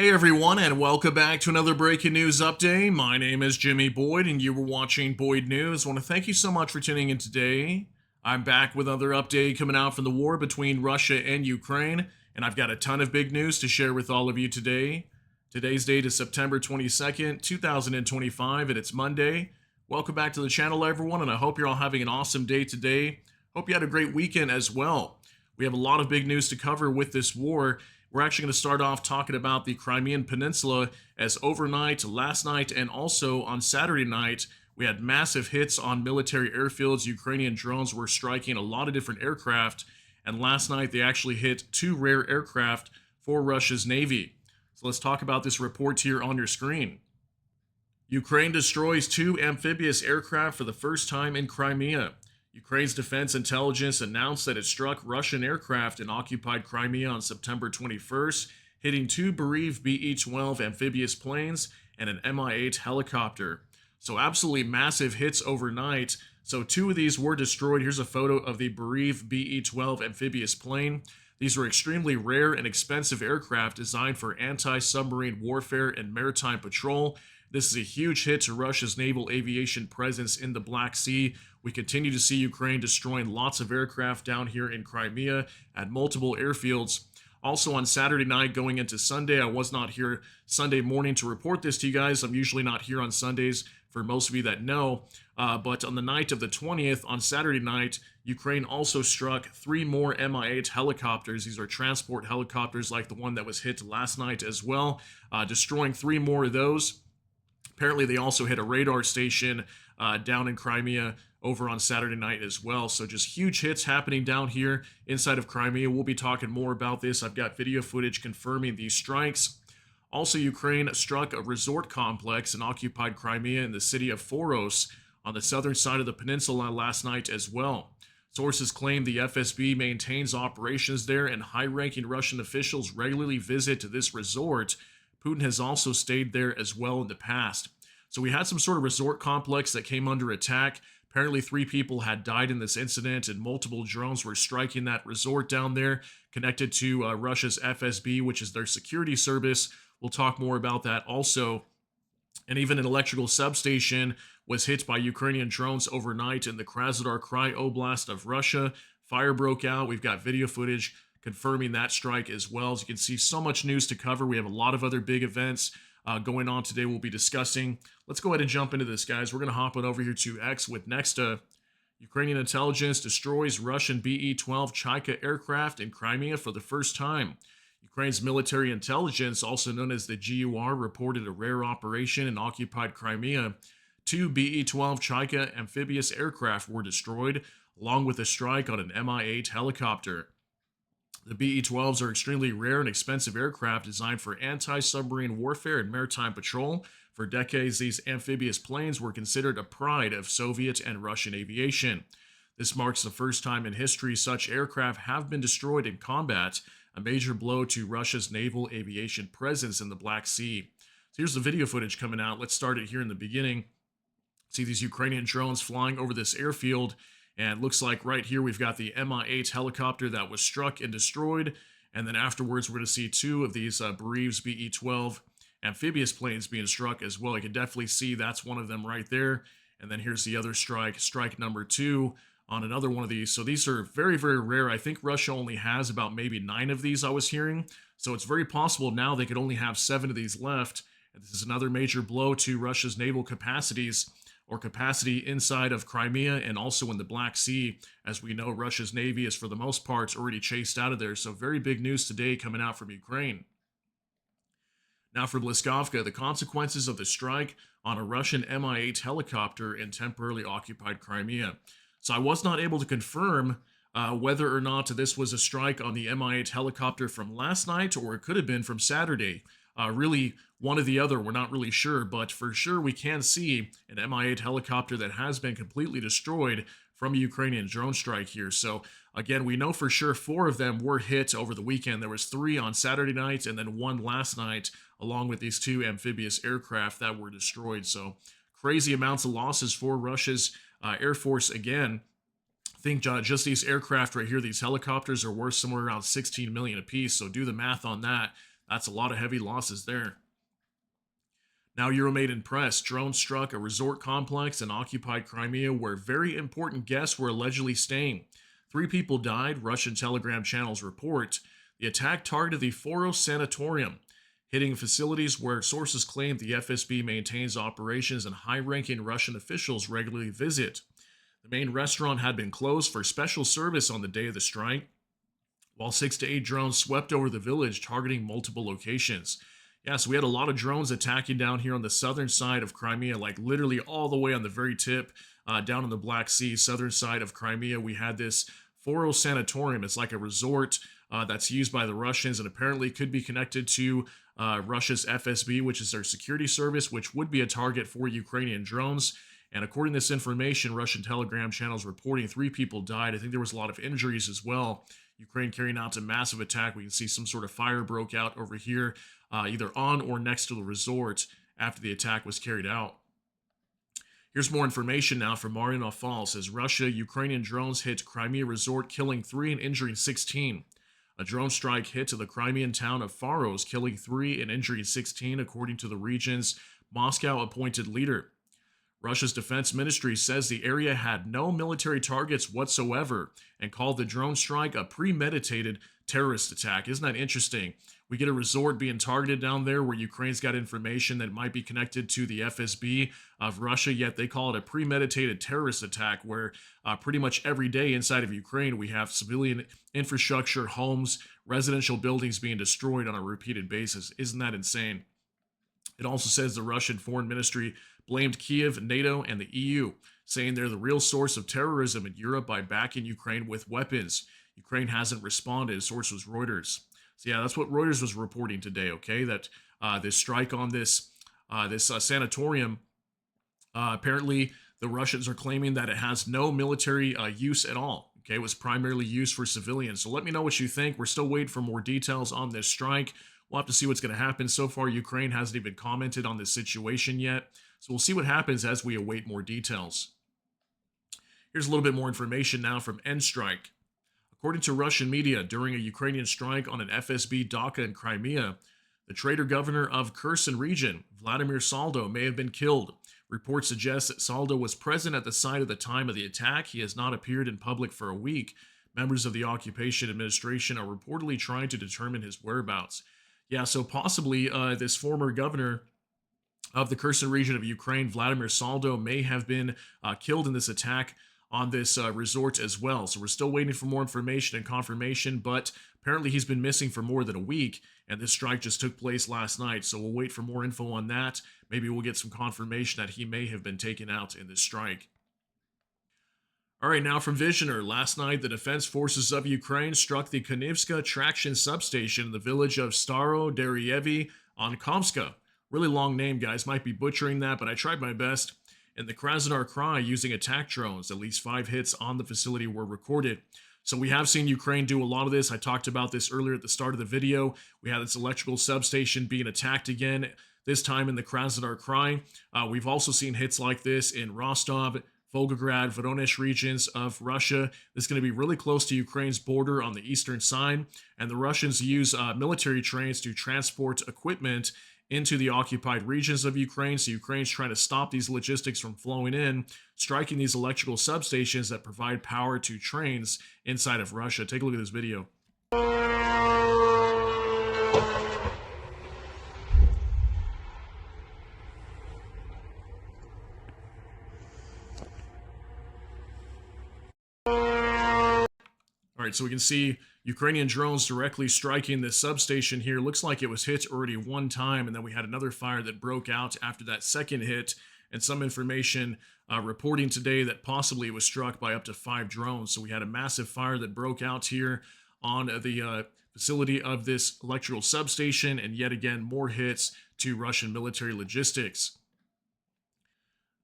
Hey everyone, and welcome back to another breaking news update. My name is Jimmy Boyd, and you were watching Boyd News. I want to thank you so much for tuning in today. I'm back with another update coming out from the war between Russia and Ukraine, and I've got a ton of big news to share with all of you today. Today's date is September 22nd, 2025, and it's Monday. Welcome back to the channel, everyone, and I hope you're all having an awesome day today. Hope you had a great weekend as well. We have a lot of big news to cover with this war. We're actually going to start off talking about the Crimean Peninsula, as overnight, last night, and also on Saturday night, we had massive hits on military airfields. Ukrainian drones were striking a lot of different aircraft, and last night they actually hit two rare aircraft for Russia's Navy. So let's talk about this report here on your screen. Ukraine destroys two amphibious aircraft for the first time in Crimea. Ukraine's defense intelligence announced that it struck Russian aircraft in occupied Crimea on September 21st, hitting two bereaved BE-12 amphibious planes and an Mi-8 helicopter. So absolutely massive hits overnight. So two of these were destroyed. Here's a photo of the bereaved BE-12 amphibious plane. These were extremely rare and expensive aircraft designed for anti-submarine warfare and maritime patrol. This is a huge hit to Russia's naval aviation presence in the Black Sea. We continue to see Ukraine destroying lots of aircraft down here in Crimea at multiple airfields. Also on Saturday night going into Sunday, I was not here Sunday morning to report this to you guys. I'm usually not here on Sundays for most of you that know. But on the night of the 20th, on Saturday night, Ukraine also struck three more Mi-8 helicopters. These are transport helicopters like the one that was hit last night as well, destroying three more of those. Apparently, they also hit a radar station down in Crimea over on Saturday night as well. So just huge hits happening down here inside of Crimea. We'll be talking more about this. I've got video footage confirming these strikes. Also, Ukraine struck a resort complex in occupied Crimea in the city of Foros on the southern side of the peninsula last night as well. Sources claim the FSB maintains operations there, and high-ranking Russian officials regularly visit this resort. Putin has also stayed there as well in the past. So we had some sort of resort complex that came under attack. Apparently 3 people had died in this incident, and multiple drones were striking that resort down there, connected to Russia's FSB, which is their security service. We'll talk more about that also. And even an electrical substation was hit by Ukrainian drones overnight in the Krasnodar Krai Oblast of Russia. Fire broke out. We've got video footage confirming that strike as well. As you can see, so much news to cover. We have a lot of other big events going on today we'll be discussing. Let's go ahead and jump into this, guys. We're going to hop on over here to X with next. Ukrainian intelligence destroys Russian BE-12 Chaika aircraft in Crimea for the first time. Ukraine's military intelligence, also known as the GUR, reported a rare operation in occupied Crimea. 2 BE-12 Chaika amphibious aircraft were destroyed, along with a strike on an Mi-8 helicopter. The BE-12s are extremely rare and expensive aircraft designed for anti-submarine warfare and maritime patrol. For decades, these amphibious planes were considered a pride of Soviet and Russian aviation. This marks the first time in history such aircraft have been destroyed in combat, a major blow to Russia's naval aviation presence in the Black Sea. So here's the video footage coming out. Let's start it here in the beginning. See these Ukrainian drones flying over this airfield. And it looks like right here we've got the Mi-8 helicopter that was struck and destroyed. And then afterwards we're going to see 2 of these bereaved BE-12 amphibious planes being struck as well. You can definitely see that's one of them right there. And then here's the other strike number 2 on another one of these. So these are very, very rare. I think Russia only has about maybe 9 of these I was hearing. So it's very possible now they could only have 7 of these left. And this is another major blow to Russia's naval capacities, or capacity inside of Crimea and also in the Black Sea. As we know, Russia's Navy is for the most part already chased out of there. So very big news today coming out from Ukraine. Now for Bliskovka, the consequences of the strike on a Russian Mi-8 helicopter in temporarily occupied Crimea. So I was not able to confirm whether or not this was a strike on the Mi-8 helicopter from last night, or it could have been from Saturday. Really, one or the other, we're not really sure, but for sure we can see an Mi-8 helicopter that has been completely destroyed from a Ukrainian drone strike here. So again, we know for sure 4 of them were hit over the weekend. There was 3 on Saturday night and then 1 last night, along with these 2 amphibious aircraft that were destroyed. So crazy amounts of losses for Russia's Air Force again. I think just these aircraft right here, these helicopters, are worth somewhere around 16 million apiece. So do the math on that. That's a lot of heavy losses there. Now, Euromaidan Press, drone struck a resort complex in occupied Crimea where very important guests were allegedly staying. 3 people died, Russian Telegram channels report. The attack targeted the Foros Sanatorium, hitting facilities where sources claim the FSB maintains operations and high-ranking Russian officials regularly visit. The main restaurant had been closed for special service on the day of the strike, while 6 to 8 drones swept over the village, targeting multiple locations. Yeah, so we had a lot of drones attacking down here on the southern side of Crimea, like literally all the way on the very tip, down in the Black Sea, southern side of Crimea. We had this Foros Sanatorium. It's like a resort that's used by the Russians and apparently could be connected to Russia's FSB, which is their security service, which would be a target for Ukrainian drones. And according to this information, Russian Telegram channels reporting 3 people died. I think there was a lot of injuries as well. Ukraine carrying out a massive attack. We can see some sort of fire broke out over here, either on or next to the resort after the attack was carried out. Here's more information now from Marianov Falls. Says Russia, Ukrainian drones hit Crimea resort, killing 3 and injuring 16. A drone strike hit to the Crimean town of Faros, killing 3 and injuring 16, according to the region's Moscow-appointed leader. Russia's defense ministry says the area had no military targets whatsoever and called the drone strike a premeditated terrorist attack. Isn't that interesting? We get a resort being targeted down there where Ukraine's got information that might be connected to the FSB of Russia, yet they call it a premeditated terrorist attack where pretty much every day inside of Ukraine we have civilian infrastructure, homes, residential buildings being destroyed on a repeated basis. Isn't that insane? It also says the Russian Foreign Ministry blamed Kiev, NATO, and the EU, saying they're the real source of terrorism in Europe by backing Ukraine with weapons. Ukraine hasn't responded. Source was Reuters. So yeah, that's what Reuters was reporting today, okay? That this strike on this sanatorium, apparently the Russians are claiming that it has no military use at all. Okay, it was primarily used for civilians. So let me know what you think. We're still waiting for more details on this strike. We'll have to see what's going to happen. So far, Ukraine hasn't even commented on this situation yet. So we'll see what happens as we await more details. Here's a little bit more information now from N-Strike. According to Russian media, during a Ukrainian strike on an FSB Dhaka in Crimea, the traitor governor of Kherson region, Vladimir Saldo, may have been killed. Reports suggest that Saldo was present at the site at the time of the attack. He has not appeared in public for a week. Members of the occupation administration are reportedly trying to determine his whereabouts. Yeah, so possibly this former governor of the Kherson region of Ukraine, Vladimir Saldo, may have been killed in this attack on this resort as well. So we're still waiting for more information and confirmation, but apparently he's been missing for more than a week, and this strike just took place last night. So we'll wait for more info on that. Maybe we'll get some confirmation that he may have been taken out in this strike. All right, now from Visioner. Last night, the Defense Forces of Ukraine struck the Konivska traction substation in the village of Staro Deryevi on Komska. Really long name, guys. Might be butchering that, but I tried my best. In the Krasnodar Krai, using attack drones, at least 5 hits on the facility were recorded. So we have seen Ukraine do a lot of this. I talked about this earlier at the start of the video. We had this electrical substation being attacked again, this time in the Krasnodar Krai. We've also seen hits like this in Rostov, Volgograd, Voronezh regions of Russia. This is going to be really close to Ukraine's border on the eastern side, and the Russians use military trains to transport equipment into the occupied regions of Ukraine. So Ukraine's trying to stop these logistics from flowing in, striking these electrical substations that provide power to trains inside of Russia. Take a look at this video. All right, so we can see Ukrainian drones directly striking this substation here. Looks like it was hit already one time, and then we had another fire that broke out after that second hit, and some information reporting today that possibly it was struck by up to 5 drones. So we had a massive fire that broke out here on the facility of this electrical substation, and yet again, more hits to Russian military logistics.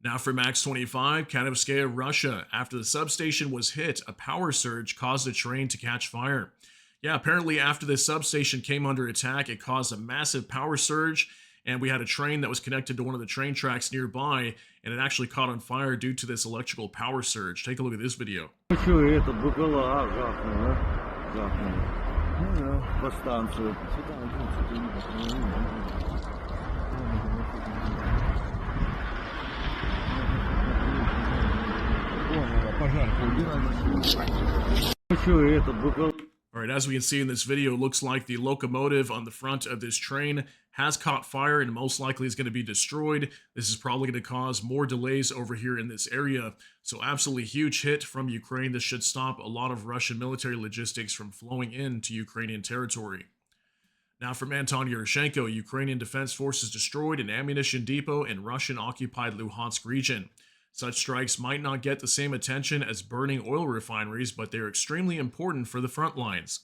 Now for Max 25, Kanovskaya, Russia. After the substation was hit, a power surge caused a train to catch fire. Yeah, apparently after this substation came under attack, it caused a massive power surge, and we had a train that was connected to one of the train tracks nearby, and it actually caught on fire due to this electrical power surge. Take a look at this video. По станцию. Пожар поубирали. All right, as we can see in this video, it looks like the locomotive on the front of this train has caught fire and most likely is going to be destroyed. This is probably going to cause more delays over here in this area. So absolutely huge hit from Ukraine. This should stop a lot of Russian military logistics from flowing into Ukrainian territory. Now from Anton Yushchenko, Ukrainian Defense Forces destroyed an ammunition depot in Russian-occupied Luhansk region. Such strikes might not get the same attention as burning oil refineries, but they're extremely important for the front lines.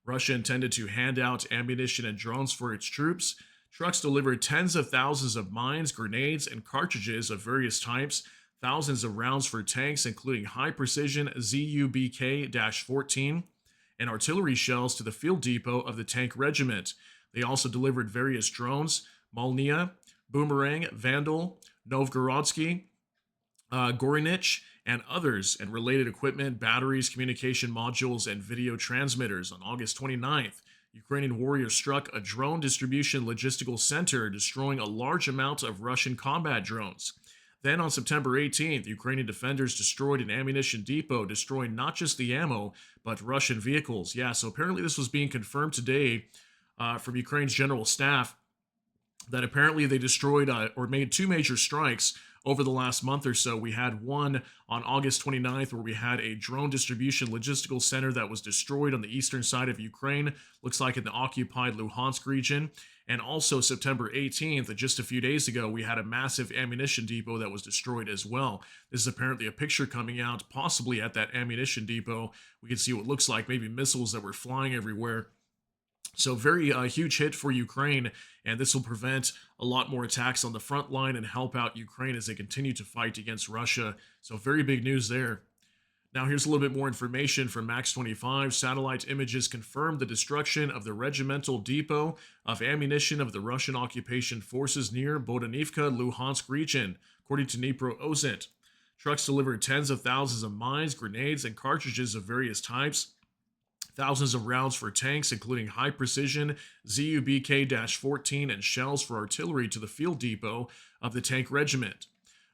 Russia intended to hand out ammunition and drones for its troops. Trucks delivered tens of thousands of mines, grenades, and cartridges of various types, thousands of rounds for tanks, including high-precision ZUBK-14, and artillery shells to the field depot of the tank regiment. They also delivered various drones, Molnia, Boomerang, Vandal, Novgorodsky, Gorinich, and others, and related equipment, batteries, communication modules, and video transmitters. On August 29th, Ukrainian warriors struck a drone distribution logistical center, destroying a large amount of Russian combat drones. Then on September 18th, Ukrainian defenders destroyed an ammunition depot, destroying not just the ammo, but Russian vehicles. Yeah, so apparently this was being confirmed today from Ukraine's general staff, that apparently they destroyed or made two major strikes over the last month or so. We had one on August 29th where we had a drone distribution logistical center that was destroyed on the eastern side of Ukraine, looks like in the occupied Luhansk region. And also September 18th, just a few days ago, we had a massive ammunition depot that was destroyed as well. This is apparently a picture coming out, possibly at that ammunition depot. We can see what looks like maybe missiles that were flying everywhere. So very huge hit for Ukraine, and this will prevent a lot more attacks on the front line and help out Ukraine as they continue to fight against Russia. So very big news there. Now here's a little bit more information from Max 25. Satellite images confirm the destruction of the regimental depot of ammunition of the Russian occupation forces near Bodanivka, Luhansk region, according to Dnipro Ozent. Trucks delivered tens of thousands of mines, grenades, and cartridges of various types. Thousands of rounds for tanks, including high-precision ZUBK-14 and shells for artillery to the field depot of the tank regiment.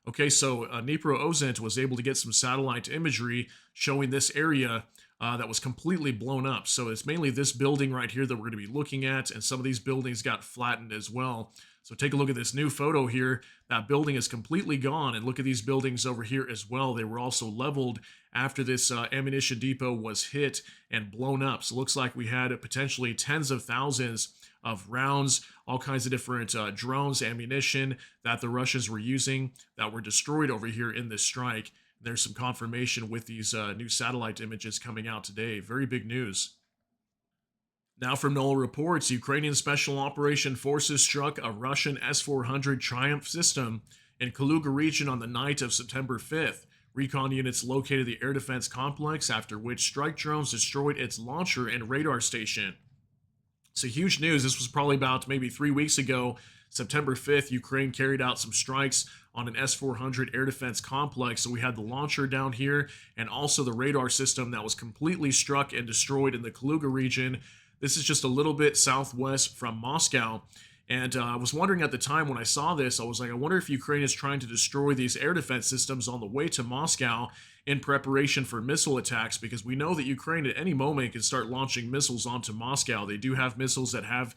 Okay, so Dnipro Ozent was able to get some satellite imagery showing this area that was completely blown up. So it's mainly this building right here that we're going to be looking at, and some of these buildings got flattened as well. So take a look at this new photo here. That building is completely gone, and look at these buildings over here as well. They were also leveled after this ammunition depot was hit and blown up. So it looks like we had potentially tens of thousands of rounds, all kinds of different drones, ammunition that the Russians were using that were destroyed over here in this strike. There's some confirmation with these new satellite images coming out today. Very big news. Now from NOLA reports, Ukrainian Special Operation Forces struck a Russian S-400 Triumph system in Kaluga region on the night of September 5th. Recon units located the air defense complex, after which strike drones destroyed its launcher and radar station. So huge news. This was probably about maybe 3 weeks ago. September 5th, Ukraine carried out some strikes on an S-400 air defense complex. So we had the launcher down here and also the radar system that was completely struck and destroyed in the Kaluga region. This is just a little bit southwest from Moscow. And I was wondering at the time when I saw this, I was like, I wonder if Ukraine is trying to destroy these air defense systems on the way to Moscow in preparation for missile attacks, because we know that Ukraine at any moment can start launching missiles onto Moscow. They do have missiles that have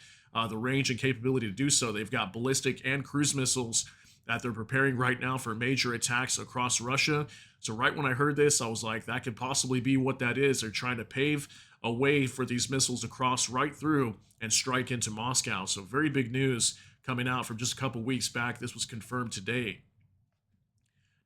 the range and capability to do so. They've got ballistic and cruise missiles that they're preparing right now for major attacks across Russia. So right when I heard this, I was like, that could possibly be what that is. They're trying to pave a way for these missiles to cross right through and strike into Moscow. So very big news coming out from just a couple weeks back. This was confirmed today.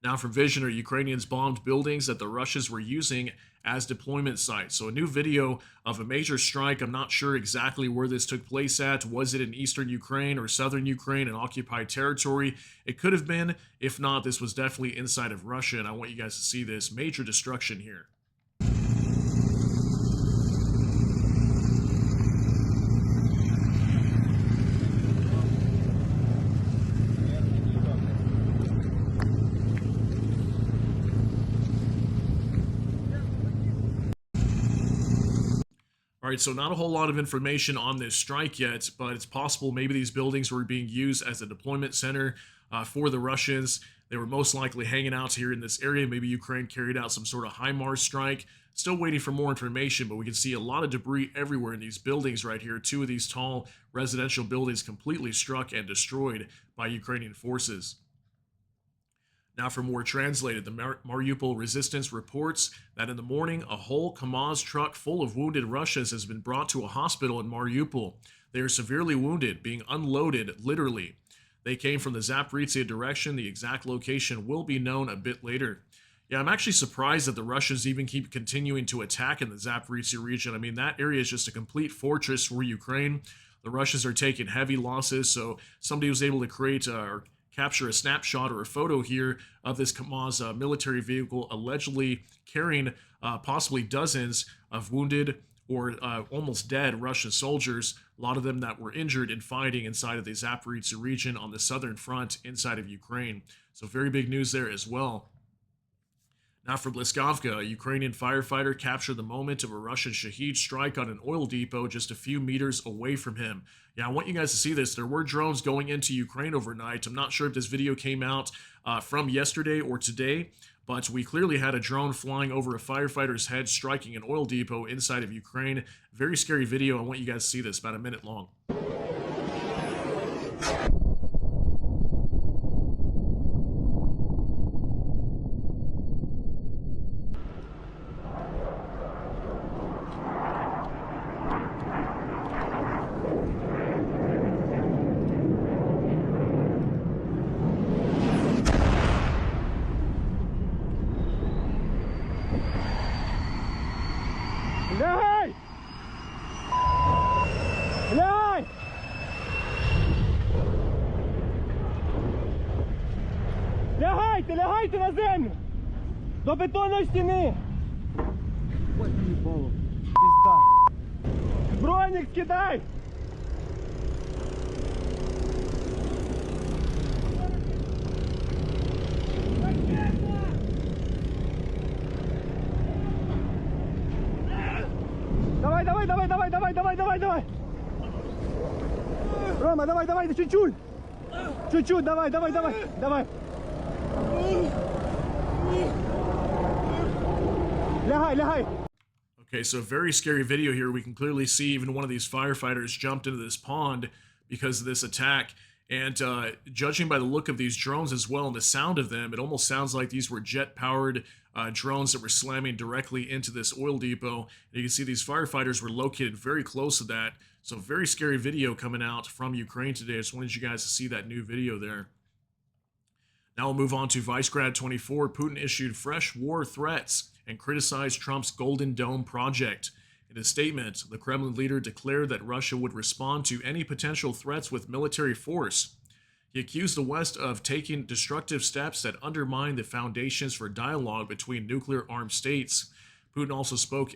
Now from Visioner, Ukrainians bombed buildings that the Russians were using as deployment sites. So a new video of a major strike. I'm not sure exactly where this took place at. Was it in eastern Ukraine or southern Ukraine, an occupied territory? It could have been. If not, this was definitely inside of Russia, and I want you guys to see this. Major destruction here. All right, so not a whole lot of information on this strike yet, but it's possible maybe these buildings were being used as a deployment center for the Russians. They were most likely hanging out here in this area. Maybe Ukraine carried out some sort of HIMARS strike. Still waiting for more information, but we can see a lot of debris everywhere in these buildings right here. Two of these tall residential buildings completely struck and destroyed by Ukrainian forces. Now for more translated, the Mariupol resistance reports that in the morning, a whole KAMAZ truck full of wounded Russians has been brought to a hospital in Mariupol. They are severely wounded, being unloaded literally. They came from the Zaporizhzhia direction. The exact location will be known a bit later. Yeah, I'm actually surprised that the Russians even keep continuing to attack in the Zaporizhzhia region. I mean, that area is just a complete fortress for Ukraine. The Russians are taking heavy losses, so somebody was able to create or capture a snapshot or a photo here of this KAMAZ military vehicle allegedly carrying possibly dozens of wounded or almost dead Russian soldiers, a lot of them that were injured in fighting inside of the Zaporizhzhia region on the southern front inside of Ukraine. So very big news there as well. Now for Bliskovka, a Ukrainian firefighter captured the moment of a Russian Shahed strike on an oil depot just a few meters away from him. Yeah, I want you guys to see this. There were drones going into Ukraine overnight. I'm not sure if this video came out from yesterday or today, but we clearly had a drone flying over a firefighter's head striking an oil depot inside of Ukraine. Very scary video. I want you guys to see this, about a minute long. Лягай! Лягай! Лягайте на землю! До бетонної стіни! Ой, їбало. Пізда! Бронік скидай! Давай! Рома, давай, чуть-чуть! Чуть-чуть, давай! Лягай! Okay, so very scary video here. We can clearly see even one of these firefighters jumped into this pond because of this attack. And judging by the look of these drones as well and the sound of them, it almost sounds like these were jet-powered drones that were slamming directly into this oil depot. And you can see these firefighters were located very close to that. So very scary video coming out from Ukraine today. I just wanted you guys to see that new video there. Now we'll move on to Vicegrad 24. Putin issued fresh war threats and criticized Trump's Golden Dome project. In a statement, the Kremlin leader declared that Russia would respond to any potential threats with military force. He accused the West of taking destructive steps that undermine the foundations for dialogue between nuclear-armed states. Putin also spoke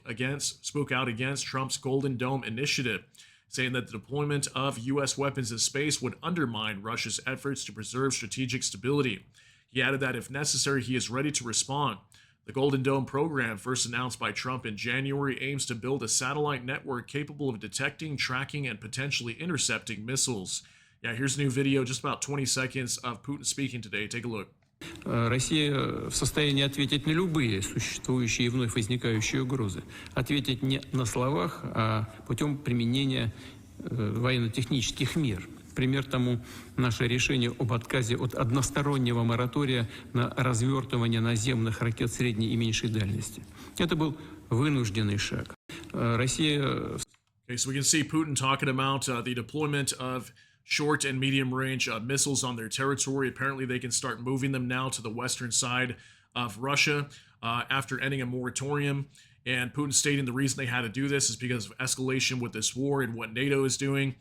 out against Trump's Golden Dome initiative, saying that the deployment of U.S. weapons in space would undermine Russia's efforts to preserve strategic stability. He added that if necessary, he is ready to respond. The Golden Dome program, first announced by Trump in January, aims to build a satellite network capable of detecting, tracking, and potentially intercepting missiles. Yeah, here's a new video, just about 20 seconds of Putin speaking today. Take a look. Россия в состоянии ответить на любые существующие и вновь возникающие угрозы. Ответить не на словах, а путем применения военно-технических мер. Пример тому наше решение об отказе от одностороннего моратория на развертывание наземных ракет средней и меньшей дальности. Это был вынужденный шаг. Россия... Okay, so we can see Putin talking about the deployment of short and medium range missiles on their territory. Apparently they can start moving them now to the western side of Russia after ending a moratorium. And Putin stating the reason they had to do this is because of escalation with this war and what NATO is doing.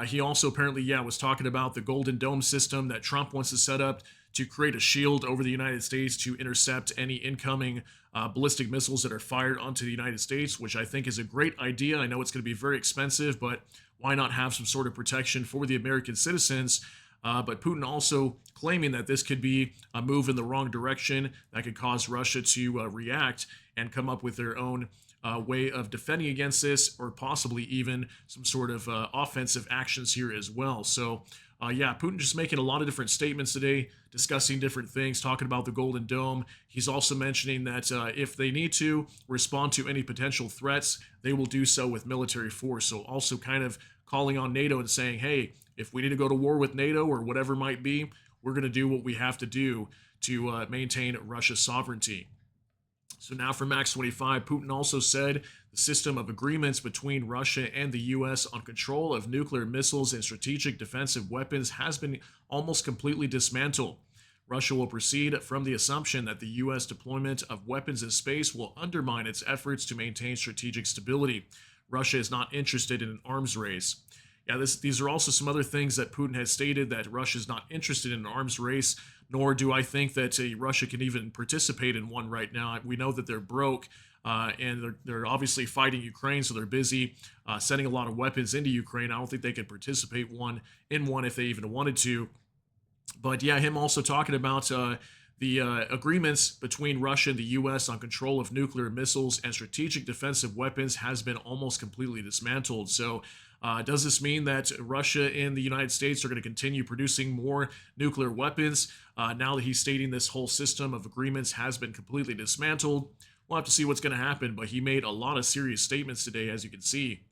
He also apparently, was talking about the Golden Dome system that Trump wants to set up to create a shield over the United States to intercept any incoming ballistic missiles that are fired onto the United States, which I think is a great idea. I know it's going to be very expensive, but why not have some sort of protection for the American citizens? But Putin also claiming that this could be a move in the wrong direction that could cause Russia to react and come up with their own way of defending against this, or possibly even some sort of offensive actions here as well. So, yeah, Putin just making a lot of different statements today, discussing different things, talking about the Golden Dome. He's also mentioning that if they need to respond to any potential threats, they will do so with military force. So also kind of calling on NATO and saying, hey, if we need to go to war with NATO or whatever might be, we're going to do what we have to do to maintain Russia's sovereignty. So now for Max 25, Putin also said the system of agreements between Russia and the U.S. on control of nuclear missiles and strategic defensive weapons has been almost completely dismantled. Russia will proceed from the assumption that the U.S. deployment of weapons in space will undermine its efforts to maintain strategic stability. Russia is not interested in an arms race. Yeah, these are also some other things that Putin has stated, that Russia is not interested in an arms race, nor do I think that Russia can even participate in one right now. We know that they're broke, and they're obviously fighting Ukraine, so they're busy sending a lot of weapons into Ukraine. I don't think they could participate in one if they even wanted to. But yeah, him also talking about the agreements between Russia and the U.S. on control of nuclear missiles and strategic defensive weapons has been almost completely dismantled. So does this mean that Russia and the United States are going to continue producing more nuclear weapons now that he's stating this whole system of agreements has been completely dismantled? We'll have to see what's going to happen, but he made a lot of serious statements today, as you can see.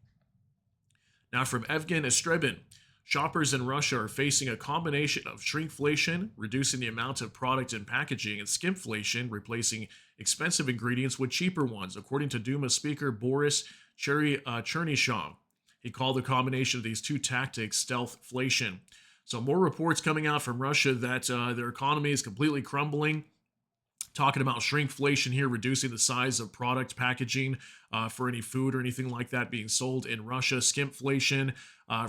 Now from Evgen Estrebin. Shoppers in Russia are facing a combination of shrinkflation, reducing the amount of product and packaging, and skimpflation, replacing expensive ingredients with cheaper ones, according to Duma Speaker Boris Chernyshov. He called the combination of these two tactics stealthflation. So more reports coming out from Russia that their economy is completely crumbling. Talking about shrinkflation here, reducing the size of product packaging for any food or anything like that being sold in Russia. Skimpflation,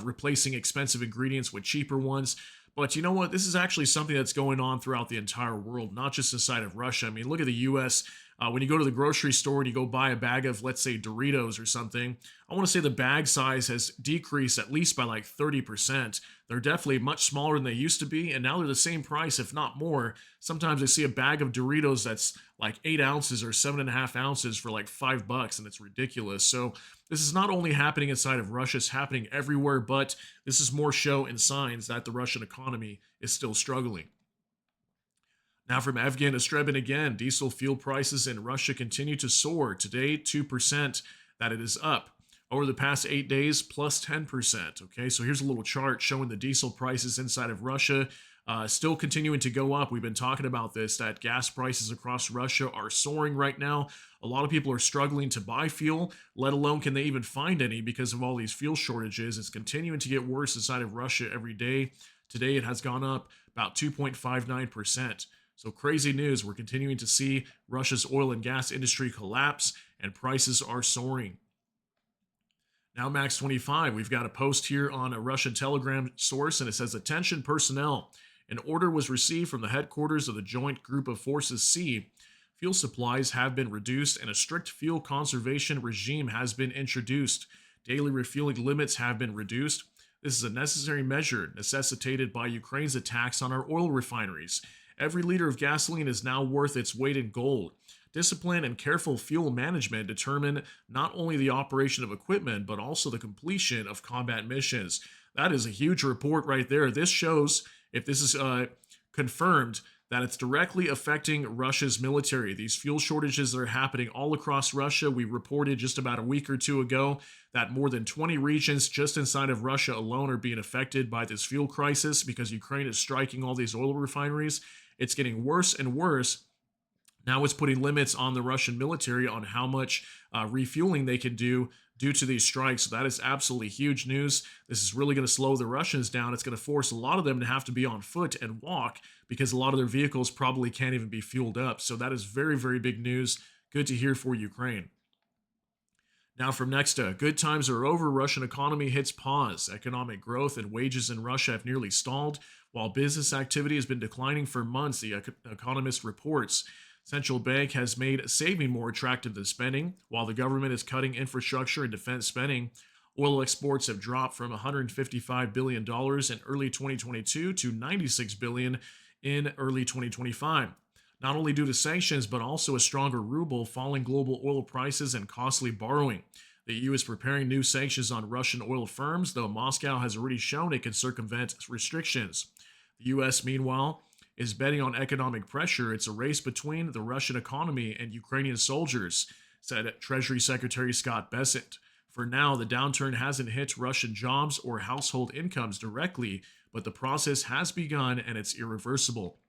replacing expensive ingredients with cheaper ones. But you know what? This is actually something that's going on throughout the entire world, not just inside of Russia. I mean, look at the U.S. When you go to the grocery store and you go buy a bag of, let's say, Doritos or something, I want to say the bag size has decreased at least by like 30%. They're definitely much smaller than they used to be, and now they're the same price, if not more. Sometimes I see a bag of Doritos that's like 8 ounces or 7.5 ounces for like $5, and it's ridiculous. So this is not only happening inside of Russia, it's happening everywhere, but this is more show and signs that the Russian economy is still struggling. Now from Evgen Estrebin again, diesel fuel prices in Russia continue to soar. Today, 2% that it is up. Over the past 8 days, plus 10%. Okay, so here's a little chart showing the diesel prices inside of Russia still continuing to go up. We've been talking about this, that gas prices across Russia are soaring right now. A lot of people are struggling to buy fuel, let alone can they even find any because of all these fuel shortages. It's continuing to get worse inside of Russia every day. Today, it has gone up about 2.59%. So crazy news. We're continuing to see Russia's oil and gas industry collapse, and prices are soaring. Now, Max 25, we've got a post here on a Russian Telegram source, and it says, "Attention personnel. An order was received from the headquarters of the Joint Group of Forces C. Fuel supplies have been reduced, and a strict fuel conservation regime has been introduced. Daily refueling limits have been reduced. This is a necessary measure necessitated by Ukraine's attacks on our oil refineries. Every liter of gasoline is now worth its weight in gold. Discipline and careful fuel management determine not only the operation of equipment, but also the completion of combat missions." That is a huge report right there. This shows, if this is confirmed, that it's directly affecting Russia's military. These fuel shortages that are happening all across Russia. We reported just about a week or two ago that more than 20 regions just inside of Russia alone are being affected by this fuel crisis because Ukraine is striking all these oil refineries. It's getting worse and worse. Now it's putting limits on the Russian military on how much refueling they can do due to these strikes. So that is absolutely huge news. This is really going to slow the Russians down. It's going to force a lot of them to have to be on foot and walk because a lot of their vehicles probably can't even be fueled up. So that is very, very big news. Good to hear for Ukraine. Now from Nexta, good times are over. Russian economy hits pause. Economic growth and wages in Russia have nearly stalled, while business activity has been declining for months, the Economist reports. Central bank has made saving more attractive than spending, while the government is cutting infrastructure and defense spending. Oil exports have dropped from $155 billion in early 2022 to $96 billion in early 2025. not only due to sanctions, but also a stronger ruble, falling global oil prices, and costly borrowing. The EU is preparing new sanctions on Russian oil firms, though Moscow has already shown it can circumvent restrictions. The US, meanwhile, is betting on economic pressure. It's a race between the Russian economy and Ukrainian soldiers, said Treasury Secretary Scott Bessent. For now, the downturn hasn't hit Russian jobs or household incomes directly, but the process has begun and it's irreversible.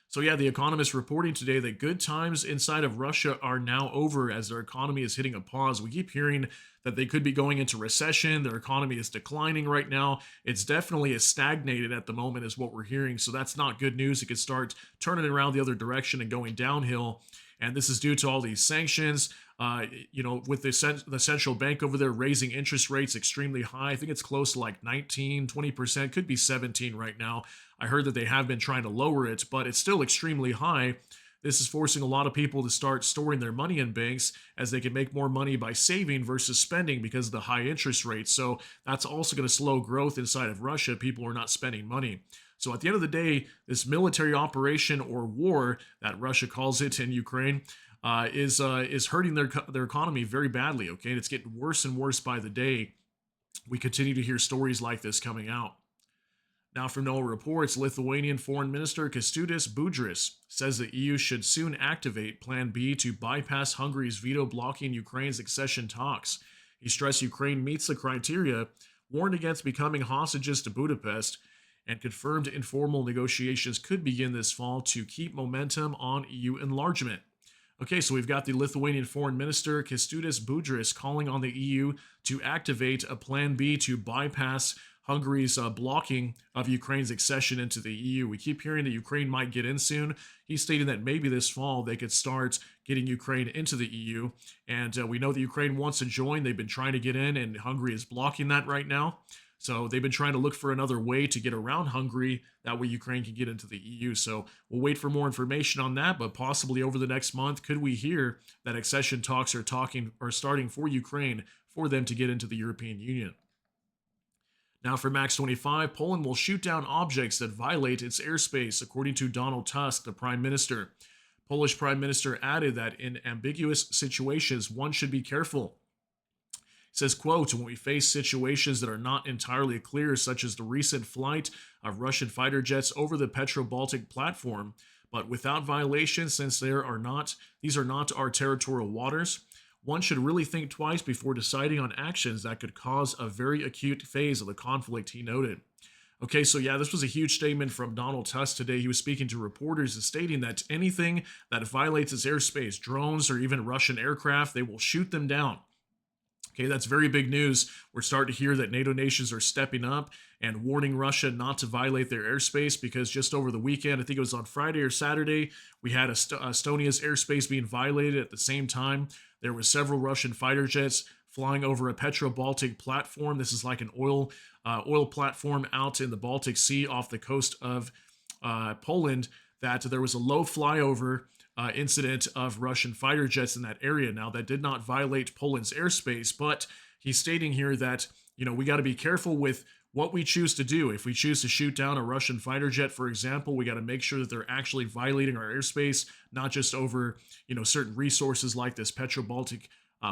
So yeah, The Economist reporting today that good times inside of Russia are now over as their economy is hitting a pause. We keep hearing that they could be going into recession. Their economy is declining right now. It's definitely stagnated at the moment is what we're hearing. So that's not good news. It could start turning around the other direction and going downhill. And this is due to all these sanctions, with the central bank over there raising interest rates extremely high. I think it's close to like 19, 20%, could be 17 right now. I heard that they have been trying to lower it, but it's still extremely high. This is forcing a lot of people to start storing their money in banks as they can make more money by saving versus spending because of the high interest rates. So that's also going to slow growth inside of Russia. People are not spending money. So at the end of the day, this military operation or war that Russia calls it in Ukraine is hurting their economy very badly. Okay, and it's getting worse and worse by the day. We continue to hear stories like this coming out. Now, from NOAA reports, Lithuanian Foreign Minister Kęstutis Budrys says the EU should soon activate Plan B to bypass Hungary's veto blocking Ukraine's accession talks. He stressed Ukraine meets the criteria, warned against becoming hostages to Budapest, and confirmed informal negotiations could begin this fall to keep momentum on EU enlargement. Okay, so we've got the Lithuanian Foreign Minister Kęstutis Budrys calling on the EU to activate a Plan B to bypass Hungary's blocking of Ukraine's accession into the EU. We keep hearing that Ukraine might get in soon. He's stating that maybe this fall they could start getting Ukraine into the EU. And we know that Ukraine wants to join. They've been trying to get in, and Hungary is blocking that right now. So they've been trying to look for another way to get around Hungary. That way Ukraine can get into the EU. So we'll wait for more information on that, but possibly over the next month, could we hear that accession talks are starting for Ukraine for them to get into the European Union. Now for Max 25, Poland will shoot down objects that violate its airspace, according to Donald Tusk, the Prime Minister. Polish Prime Minister added that in ambiguous situations, one should be careful. He says, quote, when we face situations that are not entirely clear, such as the recent flight of Russian fighter jets over the Petro-Baltic platform, but without violation, since these are not our territorial waters, one should really think twice before deciding on actions that could cause a very acute phase of the conflict, he noted. Okay, so yeah, this was a huge statement from Donald Tusk today. He was speaking to reporters and stating that anything that violates its airspace, drones or even Russian aircraft, they will shoot them down. Okay, that's very big news. We're starting to hear that NATO nations are stepping up and warning Russia not to violate their airspace because just over the weekend, I think it was on Friday or Saturday, we had Estonia's airspace being violated at the same time. There were several Russian fighter jets flying over a Petro-Baltic platform. This is like an oil platform out in the Baltic Sea off the coast of Poland, that there was a low flyover incident of Russian fighter jets in that area. Now, that did not violate Poland's airspace, but he's stating here that, we got to be careful with what we choose to do. If we choose to shoot down a Russian fighter jet, for example, we got to make sure that they're actually violating our airspace, not just over, certain resources like this Petro-Baltic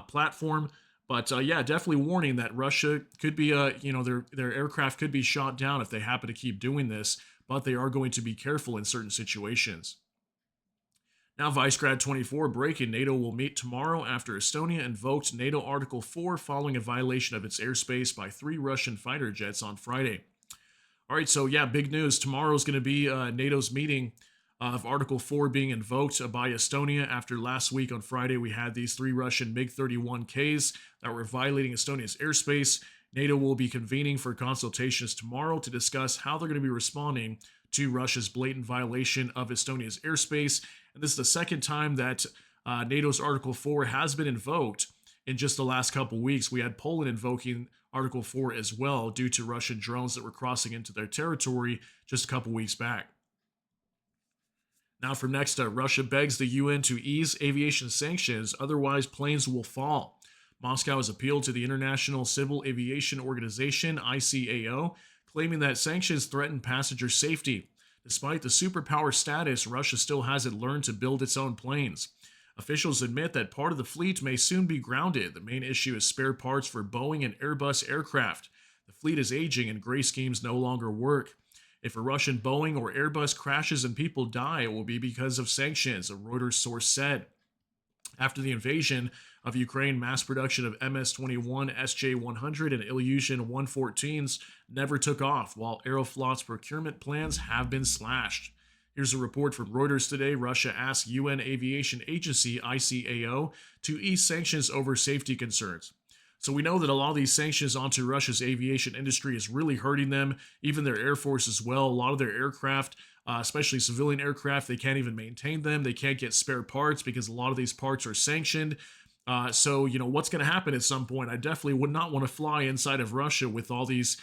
platform. But yeah, definitely warning that Russia could be, their aircraft could be shot down if they happen to keep doing this, but they are going to be careful in certain situations. Now, Vicegrad 24 breaking: NATO will meet tomorrow after Estonia invoked NATO Article 4 following a violation of its airspace by 3 Russian fighter jets on Friday. All right, so yeah, big news. Tomorrow is going to be NATO's meeting of Article 4 being invoked by Estonia after last week on Friday we had these 3 Russian MiG-31Ks that were violating Estonia's airspace. NATO will be convening for consultations tomorrow to discuss how they're going to be responding to Russia's blatant violation of Estonia's airspace. And this is the second time that NATO's Article 4 has been invoked in just the last couple weeks. We had Poland invoking Article 4 as well due to Russian drones that were crossing into their territory just a couple weeks back. Now from next, Russia begs the UN to ease aviation sanctions, otherwise planes will fall. Moscow has appealed to the International Civil Aviation Organization, ICAO, claiming that sanctions threaten passenger safety. Despite the superpower status, Russia still hasn't learned to build its own planes. Officials admit that part of the fleet may soon be grounded. The main issue is spare parts for Boeing and Airbus aircraft. The fleet is aging and gray schemes no longer work. If a Russian Boeing or Airbus crashes and people die, it will be because of sanctions, a Reuters source said. After the invasion of Ukraine, mass production of MS-21, SJ-100, and Ilyushin 114s never took off, while Aeroflot's procurement plans have been slashed. Here's a report from Reuters today. Russia asked UN Aviation Agency, ICAO, to ease sanctions over safety concerns. So we know that a lot of these sanctions onto Russia's aviation industry is really hurting them, even their air force as well. A lot of their aircraft, especially civilian aircraft, they can't even maintain them. They can't get spare parts because a lot of these parts are sanctioned. So, what's going to happen at some point? I definitely would not want to fly inside of Russia with all these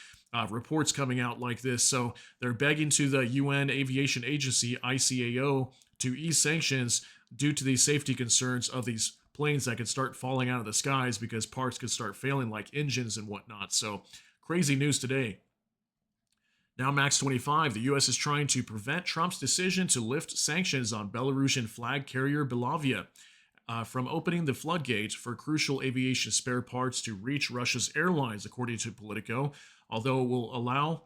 reports coming out like this. So they're begging to the UN Aviation Agency, ICAO, to ease sanctions due to these safety concerns of these planes that could start falling out of the skies because parts could start failing like engines and whatnot. So crazy news today. Now, Max 25, the U.S. is trying to prevent Trump's decision to lift sanctions on Belarusian flag carrier Belavia from opening the floodgate for crucial aviation spare parts to reach Russia's airlines, according to Politico. Although it will allow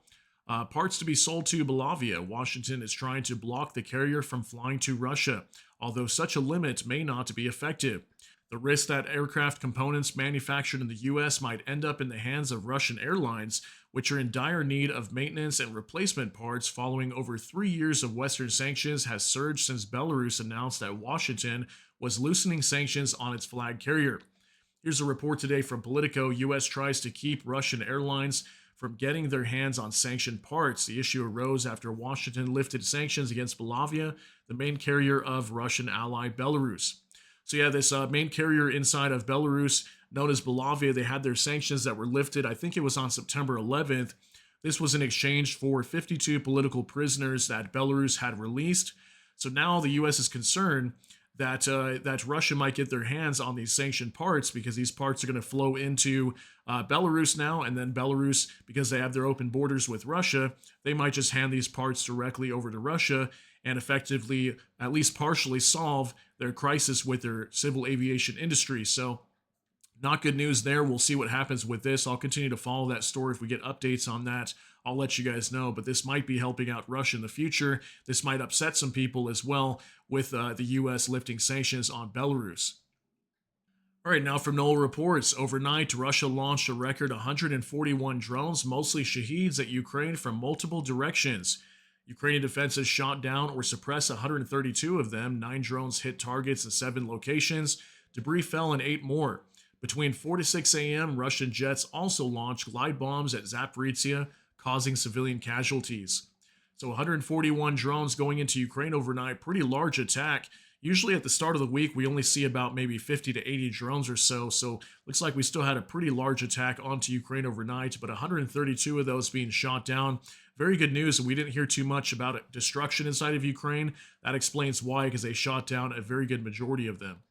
parts to be sold to Belavia, Washington is trying to block the carrier from flying to Russia, although such a limit may not be effective. The risk that aircraft components manufactured in the U.S. might end up in the hands of Russian airlines, which are in dire need of maintenance and replacement parts following over 3 years of Western sanctions, has surged since Belarus announced that Washington was loosening sanctions on its flag carrier. Here's a report today from Politico. U.S. tries to keep Russian airlines from getting their hands on sanctioned parts. The issue arose after Washington lifted sanctions against Belavia, the main carrier of Russian ally Belarus. So yeah, this main carrier inside of Belarus, known as Belavia, they had their sanctions that were lifted. I think it was on September 11th. This was in exchange for 52 political prisoners that Belarus had released. So now the U.S. is concerned that Russia might get their hands on these sanctioned parts because these parts are going to flow into Belarus now, and then Belarus, because they have their open borders with Russia, they might just hand these parts directly over to Russia and effectively, at least partially, solve their crisis with their civil aviation industry. So not good news there. We'll see what happens with this. I'll continue to follow that story. If we get updates on that, I'll let you guys know. But this might be helping out Russia in the future. This might upset some people as well with the U.S. lifting sanctions on Belarus. All right, now from NOAA reports. Overnight, Russia launched a record 141 drones, mostly Shaheeds, at Ukraine from multiple directions. Ukrainian defenses shot down or suppressed 132 of them. 9 drones hit targets in 7 locations. Debris fell in 8 more. Between 4 to 6 a.m., Russian jets also launched glide bombs at Zaporizhia, causing civilian casualties. So 141 drones going into Ukraine overnight, pretty large attack. Usually at the start of the week, we only see about maybe 50 to 80 drones or so. So looks like we still had a pretty large attack onto Ukraine overnight, but 132 of those being shot down. Very good news. We didn't hear too much about destruction inside of Ukraine. That explains why, because they shot down a very good majority of them.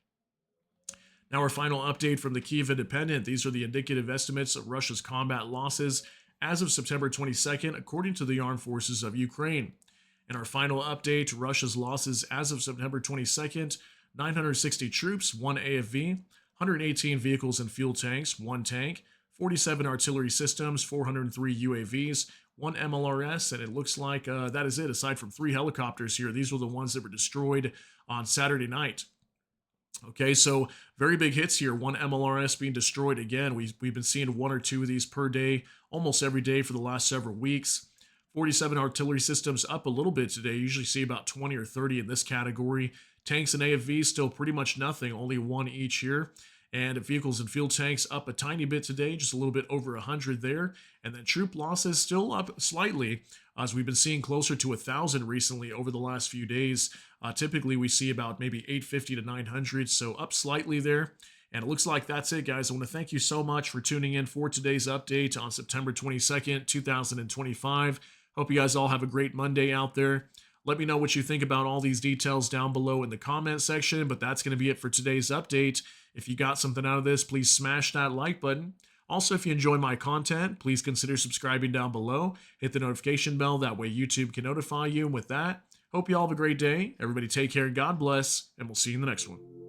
Now our final update from the Kyiv Independent. These are the indicative estimates of Russia's combat losses as of September 22nd, according to the Armed Forces of Ukraine. In our final update, Russia's losses as of September 22nd, 960 troops, 1 AFV, 118 vehicles and fuel tanks, 1 tank, 47 artillery systems, 403 UAVs, 1 MLRS, and it looks like that is it, aside from 3 helicopters here. These were the ones that were destroyed on Saturday night. Okay, so very big hits here. 1 MLRS being destroyed again. We've been seeing 1 or 2 of these per day, almost every day for the last several weeks. 47 artillery systems up a little bit today. Usually see about 20 or 30 in this category. Tanks and AFVs still pretty much nothing, only 1 each here. And vehicles and fuel tanks up a tiny bit today, just a little bit over 100 there. And then troop losses still up slightly, as we've been seeing closer to 1,000 recently over the last few days. Typically, we see about maybe 850 to 900, so up slightly there. And it looks like that's it, guys. I want to thank you so much for tuning in for today's update on September 22nd, 2025. Hope you guys all have a great Monday out there. Let me know what you think about all these details down below in the comment section, but that's going to be it for today's update. If you got something out of this, please smash that like button. Also, if you enjoy my content, please consider subscribing down below. Hit the notification bell, that way YouTube can notify you. And with that, hope you all have a great day. Everybody take care, God bless, and we'll see you in the next one.